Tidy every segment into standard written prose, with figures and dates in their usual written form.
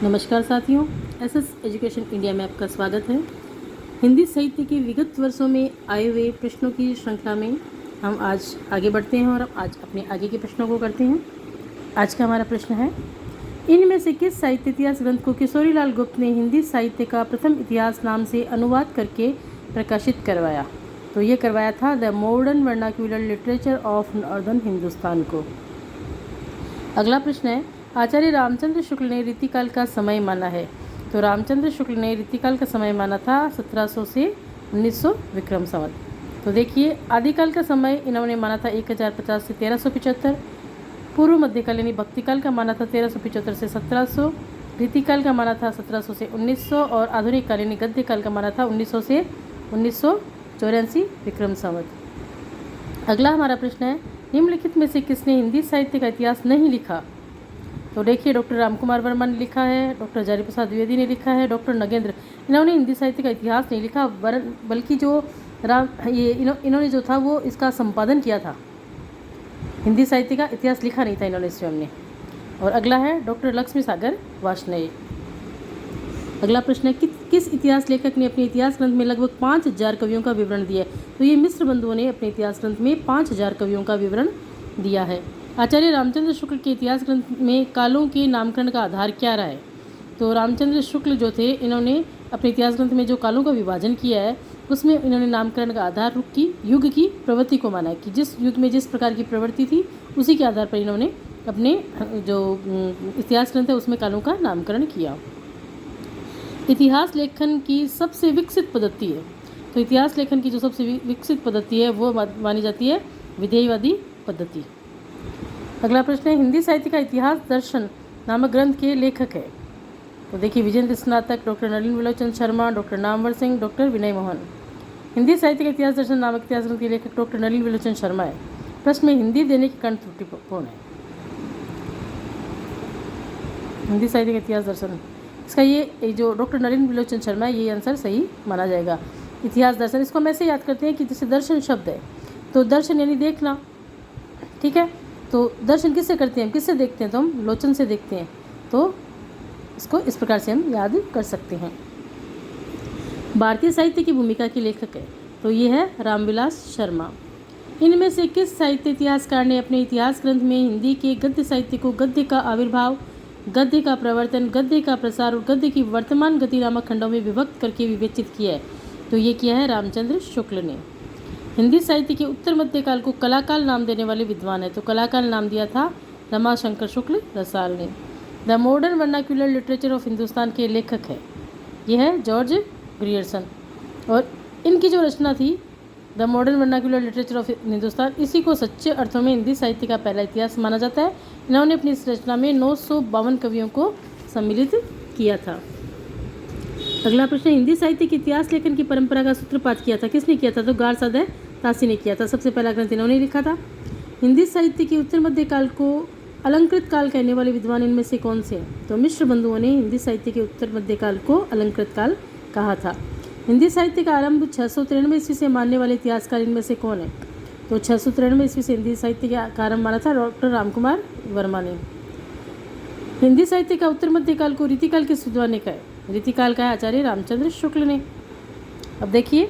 नमस्कार साथियों, SS education India में आपका स्वागत है। हिंदी साहित्य के विगत वर्षों में आए हुए प्रश्नों की श्रृंखला में हम आज आगे बढ़ते हैं और आज अपने आगे के प्रश्नों को करते हैं। आज का हमारा प्रश्न है, इनमें से किस साहित्य इतिहास ग्रंथ को किशोरीलाल गुप्त ने हिंदी साहित्य का प्रथम इतिहास नाम से अनुवाद करके प्रकाशित करवाया? तो ये करवाया था the modern vernacular literature of northern Hindustan को। अगला प्रश्न है, आचार्य रामचंद्र शुक्ल ने रीतिकाल का समय माना है। तो रामचंद्र शुक्ल ने रीतिकाल का समय माना था 1700 से 1900 विक्रम संवत। तो देखिए, आदिकाल का समय इन्होंने माना था 1050 से 1375, पूर्व मध्यकाल यानी भक्तिकाल का माना था 1375 से 1700, रीतिकाल का माना था 1700 से 1900 और आधुनिक काल यानी गद्यकाल का माना था 1900 से 1984 विक्रम संवत। अगला हमारा प्रश्न है, निम्नलिखित में से किसने हिंदी साहित्य का इतिहास नहीं लिखा? तो देखिए, डॉक्टर रामकुमार वर्मा ने लिखा है, डॉक्टर हजारी प्रसाद द्विवेदी ने लिखा है, डॉक्टर नगेंद्र। इन्होंने हिंदी साहित्य का इतिहास नहीं लिखा, बल्कि जो इन्होंने जो था वो इसका संपादन किया था। हिंदी साहित्य का इतिहास लिखा नहीं था इन्होंने स्वयं ने। और अगला है डॉक्टर लक्ष्मी सागर वार्ष्णेय। अगला प्रश्न है, किस इतिहास लेखक ने अपने इतिहास ग्रंथ में लगभग 5000 कवियों का विवरण दिया है? तो ये मिश्र बंधुओं ने अपने इतिहास ग्रंथ में 5000 कवियों का विवरण दिया है। आचार्य रामचंद्र शुक्ल के इतिहास ग्रंथ में कालों के नामकरण का आधार क्या रहा है? तो रामचंद्र शुक्ल जो थे, इन्होंने अपने इतिहास ग्रंथ में जो कालों का विभाजन किया है उसमें इन्होंने नामकरण का आधार युग की प्रवृत्ति को माना है कि जिस युग में जिस प्रकार की प्रवृत्ति थी उसी के आधार पर इन्होंने अपने जो इतिहास ग्रंथ है उसमें कालों का नामकरण किया। इतिहास लेखन की सबसे विकसित पद्धति है। तो इतिहास लेखन की जो सबसे विकसित पद्धति है वो मानी जाती है विधेयवादी पद्धति। अगला प्रश्न है, हिंदी साहित्य का इतिहास दर्शन नामक ग्रंथ के लेखक है? तो देखिए, विजेंद्र स्नातक, doctor Nalin विलोचन Sharma, doctor Namvar Singh, doctor विनय मोहन। हिंदी साहित्य का इतिहास दर्शन नामक इतिहास ग्रंथ के लेखक डॉक्टर नलिन विलोचन शर्मा है। प्रश्न में हिंदी देने की कर्ण त्रुटिपूर्ण है। हिंदी साहित्य का इतिहास दर्शन, इसका ये जो डॉक्टर नलिन विलोचन शर्मा है, ये आंसर सही माना जाएगा। इतिहास दर्शन, इसको हम ऐसे याद करते हैं कि जैसे दर्शन शब्द है तो दर्शन यानी देखना, ठीक है। तो दर्शन किससे करते हैं, किससे देखते हैं? तो हम लोचन से देखते हैं। तो इसको इस प्रकार से हम याद कर सकते हैं। भारतीय साहित्य की भूमिका के लेखक है, तो ये है रामविलास शर्मा। इनमें से किस साहित्य इतिहासकार ने अपने इतिहास ग्रंथ में हिंदी के गद्य साहित्य को गद्य का आविर्भाव, गद्य का प्रवर्तन, गद्य का प्रसार और गद्य की वर्तमान गति नामक खंडों में विभक्त करके विवेचित किया है? तो ये किया है रामचंद्र शुक्ल ने। हिंदी साहित्य के उत्तर मध्यकाल को कलाकाल नाम देने वाले विद्वान है, तो कलाकाल नाम दिया था रमाशंकर शुक्ल रसाल ने। The modern vernacular literature of Hindustan के लेखक है, यह है जॉर्ज ग्रियर्सन। और इनकी जो रचना थी the modern vernacular literature of Hindustan, इसी को सच्चे अर्थों में हिंदी साहित्य का पहला इतिहास माना जाता है। इन्होंने अपनी इस रचना में 952 कवियों को सम्मिलित किया था। अगला प्रश्न, हिंदी साहित्य के इतिहास लेखन की परंपरा का सूत्रपात किया था? किसने किया था? तो गारसादह तासी ने किया था। सबसे पहला ग्रंथ इन्होंने लिखा था। हिंदी साहित्य के उत्तर मध्य काल को अलंकृत काल कहने वाले विद्वान इनमें से कौन से हैं? तो मिश्र बंधुओं ने हिंदी साहित्य के उत्तर मध्य काल को अलंकृत काल कहा था। हिंदी साहित्य का आरंभ 693 ईस्वी से मानने वाले इतिहासकार इनमें से कौन है? तो 693 ईस्वी से हिंदी साहित्य का आरंभ माना था डॉक्टर रामकुमार वर्मा ने। हिंदी साहित्य का उत्तर मध्य काल को रीतिकाल किस विद्वान ने कहा है? रीतिकाल का है आचार्य रामचंद्र शुक्ल ने। अब देखिए,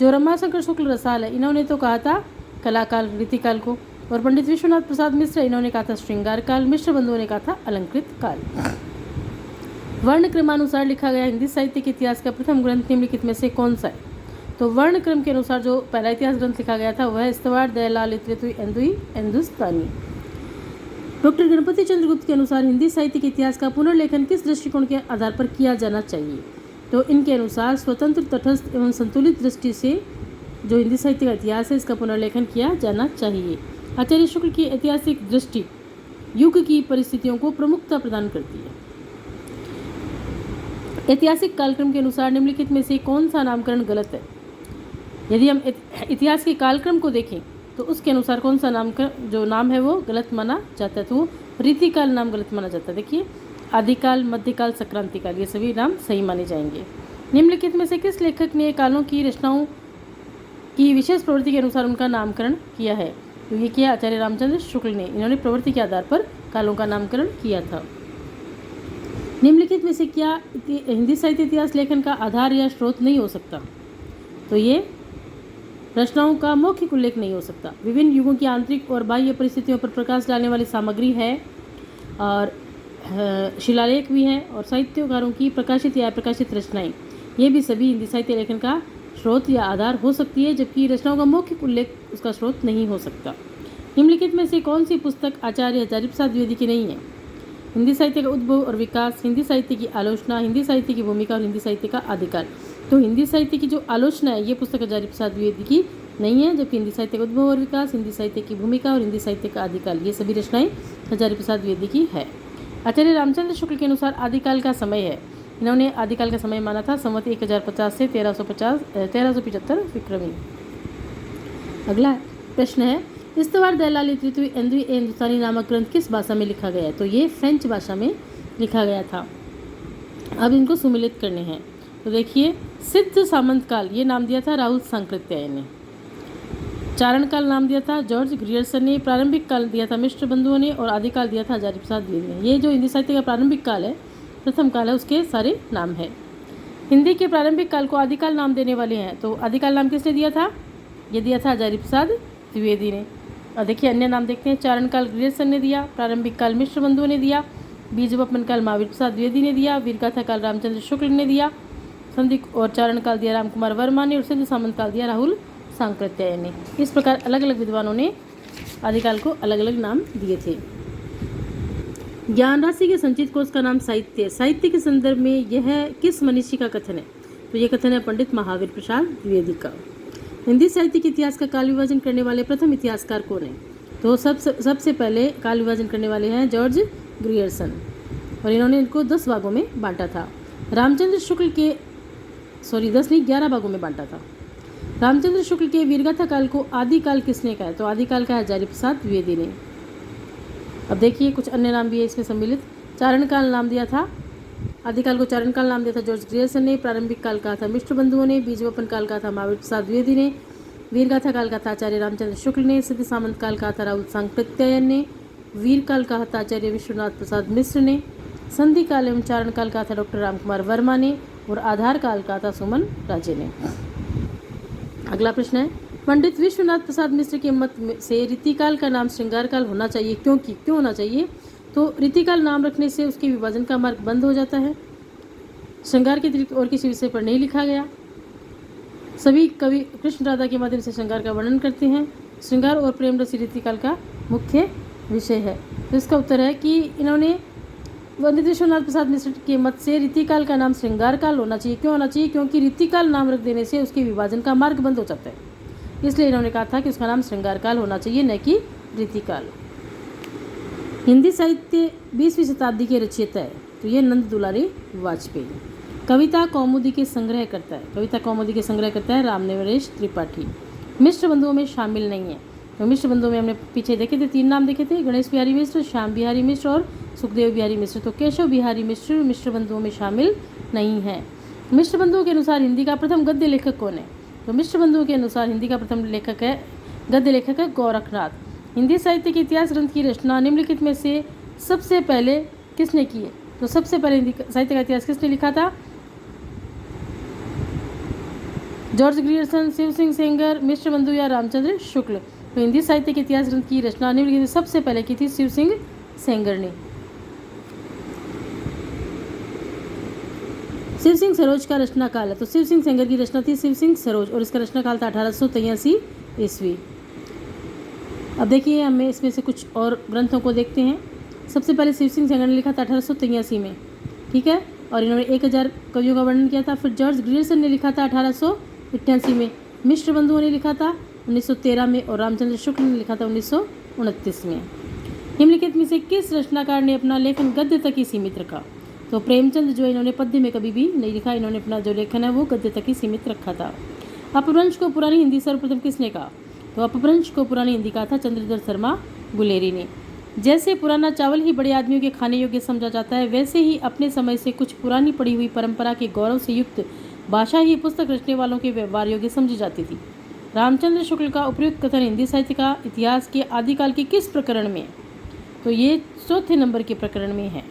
जो रमाशंकर शुक्ल रसाल है, इन्होंने तो कहा था कलाकाल रीतिकाल को, और पंडित विश्वनाथ प्रसाद मिश्र इन्होंने कहा था श्रृंगार काल, मिश्र बंधुओं ने कहा था अलंकृत काल। वर्ण क्रमानुसार लिखा गया हिंदी साहित्य के इतिहास का प्रथम ग्रंथ निम्नलिखित में से कौन सा है? तो वर्ण क्रम के अनुसार जो पहला इतिहास ग्रंथ लिखा गया था वह इस्तवार दयालाल इतरेतुई एंदुई हिंदुस्तानी। डॉक्टर गणपति चंद्र गुप्त के अनुसार हिंदी साहित्य के इतिहास का पुनर्लेखन किस दृष्टिकोण के आधार पर किया जाना चाहिए? तो इनके अनुसार स्वतंत्र, तटस्थ एवं संतुलित दृष्टि से जो हिंदी साहित्य का इतिहास है इसका पुनर्लेखन किया जाना चाहिए। आचार्य शुक्ल की ऐतिहासिक दृष्टि युग की परिस्थितियों को प्रमुखता प्रदान करती है। ऐतिहासिक कालक्रम के अनुसार निम्नलिखित में से कौन सा नामकरण गलत है? यदि हम इतिहास के कालक्रम को देखें तो उसके अनुसार कौन सा जो नाम है वो गलत माना जाता है? तो रीतिकाल नाम गलत माना जाता है। देखिए, आदिकाल, मध्यकाल, संक्रांतिकाल, ये सभी नाम सही माने जाएंगे। निम्नलिखित में से किस लेखक ने कालों की रचनाओं की विशेष प्रवृत्ति के अनुसार उनका नामकरण किया है? तो ये किया आचार्य रामचंद्र शुक्ल ने। इन्होंने प्रवृत्ति के आधार पर कालों का नामकरण किया था। निम्नलिखित में से क्या हिंदी साहित्य इतिहास लेखन का आधार या स्रोत नहीं हो सकता? तो ये रचनाओं का मौखिक उल्लेख नहीं हो सकता। विभिन्न युगों की आंतरिक और बाह्य परिस्थितियों पर प्रकाश डालने वाली सामग्री है और शिलालेख भी हैं और साहित्यकारों की प्रकाशित या अप्रकाशित रचनाएं, ये भी सभी हिंदी साहित्य लेखन का स्रोत या आधार हो सकती है, जबकि रचनाओं का मौखिक उल्लेख उसका स्रोत नहीं हो सकता। निम्नलिखित में से कौन सी पुस्तक आचार्य हजारीप्रसाद द्विवेदी की नहीं है? हिंदी साहित्य का उद्भव और विकास, हिंदी साहित्य की आलोचना, हिंदी साहित्य की भूमिका और हिंदी साहित्य का आदिकाल। तो हिंदी साहित्य की जो आलोचना है ये पुस्तक हजारीप्रसाद द्विवेदी की नहीं है, जबकि हिंदी साहित्य का उद्भव और विकास, हिंदी साहित्य की भूमिका और हिंदी साहित्य का आदिकाल, ये सभी रचनाएं हजारीप्रसाद द्विवेदी की है। आचार्य रामचंद्र शुक्ल के अनुसार आदिकाल का समय है, इन्होंने आदिकाल का समय माना था संवत 1050 से 1375 विक्रमी। अगला प्रश्न है, इस्तवार दलालित ऋतु एंद्री ए हिंदुस्तानी नामक ग्रंथ किस भाषा में लिखा गया है? तो ये फ्रेंच भाषा में लिखा गया था। अब इनको सुमिलित करने हैं। तो देखिए, सिद्ध सामंत काल ये नाम दिया था राहुल सांकृत्यायन ने, चारण काल नाम दिया था जॉर्ज ग्रियर्सन ने, प्रारंभिक काल दिया था मिश्र बंधुओं ने और आदिकाल दिया था हजारीप्रसाद द्विवेदी ने। ये जो हिंदी साहित्य का प्रारंभिक काल है, प्रथम काल है, उसके सारे नाम है। हिंदी के प्रारंभिक काल को आदिकाल नाम देने वाले हैं, तो आदिकाल नाम किसने दिया था? ये दिया था हजारीप्रसाद द्विवेदी ने। और देखिए अन्य नाम देखते हैं, चारण काल ग्रियर्सन ने दिया, प्रारंभिक काल मिश्र बंधुओं ने दिया, बीजवपन काल महावीर प्रसाद द्विवेदी ने दिया, वीरगाथा काल रामचंद्र शुक्ल ने दिया, संधि और चारण काल दिया रामकुमार वर्मा ने और सिद्ध सामंत काल दिया राहुल सांकृत्यायन ने। इस प्रकार अलग अलग विद्वानों ने आदिकाल को अलग अलग नाम दिए थे। ज्ञान राशि के संचित कोश का नाम साहित्य। साहित्य के संदर्भ में यह किस मनीषी का कथन है? तो ये कथन है पंडित महावीर प्रसाद द्विवेदी का। हिंदी साहित्य के इतिहास का काल विभाजन करने वाले प्रथम इतिहासकार कौन है? तो सबसे पहले काल विभाजन करने वाले हैं जॉर्ज ग्रियर्सन, और इन्होंने इनको 10 भागों में बांटा था। रामचंद्र शुक्ल के 11 भागों में बांटा था। रामचंद्र शुक्ल के वीरगाथा काल को आदिकाल किसने कहा है? तो आदिकाल का हजारीप्रसाद द्विवेदी ने। अब देखिए कुछ अन्य नाम भी है इसमें सम्मिलित। चारण काल नाम दिया था, आदिकाल को चारण काल नाम दिया था जॉर्ज ग्रियर्सन ने, प्रारंभिक काल कहा था मिश्र बंधुओं ने, बीजवपन काल कहा था महावीर प्रसाद द्विवेदी ने, वीरगाथा काल कहा था आचार्य रामचंद्र शुक्ल ने, सिद्ध सामंत काल कहा था राहुल सांकृत्यायन ने, वीर काल कहा था आचार्य विश्वनाथ प्रसाद मिश्र ने, संधि काल एवं चारण काल कहा था डॉक्टर रामकुमार वर्मा ने और आधार काल कहा था सुमन राजे ने। अगला प्रश्न है, पंडित विश्वनाथ प्रसाद मिश्र के मत से रीतिकाल का नाम श्रृंगार काल होना चाहिए, क्यों होना चाहिए? तो रीतिकाल नाम रखने से उसके विभाजन का मार्ग बंद हो जाता है, श्रृंगार के अतिरिक्त और किसी विषय पर नहीं लिखा गया। सभी कवि कृष्ण राधा के माध्यम से श्रृंगार का वर्णन करते हैं, श्रृंगार और प्रेम रसी रीतिकाल का मुख्य विषय है। तो इसका उत्तर है कि इन्होंने पंडित विश्वनाथ प्रसाद मिश्र के मत से रीतिकाल का नाम श्रृंगार काल होना चाहिए, क्यों होना चाहिए? क्योंकि रीतिकाल नाम रख देने से उसके विभाजन का मार्ग बंद हो जाता है, इसलिए इन्होंने कहा था कि उसका नाम श्रृंगार काल होना चाहिए, न कि रीतिकाल। हिंदी साहित्य 20वीं शताब्दी के रचयिता है, तो ये नंद दुलारी वाजपेयी। कविता कौमुदी के संग्रह करता है, कविता कौमुदी के संग्रह करता है रामनरेश त्रिपाठी। मिश्र बंधुओं में शामिल नहीं है, तो मिश्र बंधुओं में हमने पीछे देखे थे 3 नाम देखे थे, गणेश बिहारी मिश्र, श्याम बिहारी मिश्र और सुखदेव बिहारी मिश्र। तो केशव बिहारी मिश्र मिश्र बंधुओं में शामिल नहीं है। मिश्र बंधुओं के अनुसार हिंदी का प्रथम गद्य लेखक कौन है? तो मिश्र बंधुओं के अनुसार हिंदी का प्रथम गद्य लेखक है गोरखनाथ। हिंदी साहित्य के इतिहास ग्रंथ की रचना निम्नलिखित में से सबसे पहले किसने की है? तो सबसे पहले हिंदी साहित्य का इतिहास किसने लिखा था? जॉर्ज ग्रियर्सन, शिव सिंह सेंगर, मिश्र बंधु या रामचंद्र शुक्ल। तो हिंदी साहित्य के इतिहास ग्रंथ की रचना निम्नलिखित सबसे पहले की थी शिव सिंह सेंगर ने। शिव सिंह सरोज का रचना काल है, तो शिव सिंह सेंगर की रचना थी शिव सिंह सरोज और इसका रचना काल था 1883 ईस्वी। अब देखिए हमें इसमें से कुछ और ग्रंथों को देखते हैं। सबसे पहले शिव सिंह सेंगर ने लिखा था 1883 में, ठीक है, और इन्होंने 1000 कवियों का वर्णन किया था। फिर जॉर्ज ग्रियर्सन ने लिखा था 1888 में, मिश्र बंधुओं ने लिखा था 1913 में और रामचंद्र शुक्ल ने लिखा था 1929 में। निम्नलिखित में से किस रचनाकार ने अपना लेखन गद्य तक ही सीमित रखा? तो प्रेमचंद जो इन्होंने पद्य में कभी भी नहीं लिखा, इन्होंने अपना जो लेखन है वो गद्य तक ही सीमित रखा था। अपभ्रंश को पुरानी हिंदी सर्वप्रथम किसने कहा? तो अपभ्रंश को पुरानी हिंदी कहा था चंद्रधर शर्मा गुलेरी ने। जैसे पुराना चावल ही बड़े आदमियों के खाने योग्य समझा जाता है, वैसे ही अपने समय से कुछ पुरानी पड़ी हुई परंपरा के गौरव से युक्त भाषा ही पुस्तक रचने वालों के व्यवहार योग्य समझी जाती थी। रामचंद्र शुक्ल का उपयुक्त कथन हिंदी साहित्य का इतिहास के आदिकाल के किस प्रकरण में? तो ये 4थे नंबर के प्रकरण में है।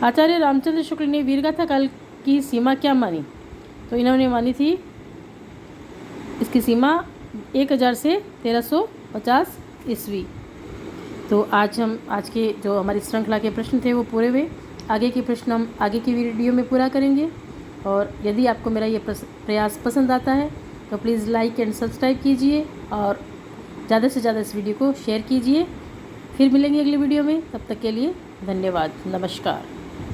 आचार्य रामचंद्र शुक्ल ने वीरगाथा काल की सीमा क्या मानी? तो इन्होंने मानी थी इसकी सीमा 1000 से 1350 ईस्वी। तो आज के जो हमारी श्रृंखला के प्रश्न थे वो पूरे हुए। आगे के प्रश्न हम आगे की वीडियो में पूरा करेंगे। और यदि आपको मेरा ये प्रयास पसंद आता है तो प्लीज़ लाइक एंड सब्सक्राइब कीजिए और ज़्यादा से ज़्यादा इस वीडियो को शेयर कीजिए। फिर मिलेंगे अगली वीडियो में, तब तक के लिए धन्यवाद, नमस्कार।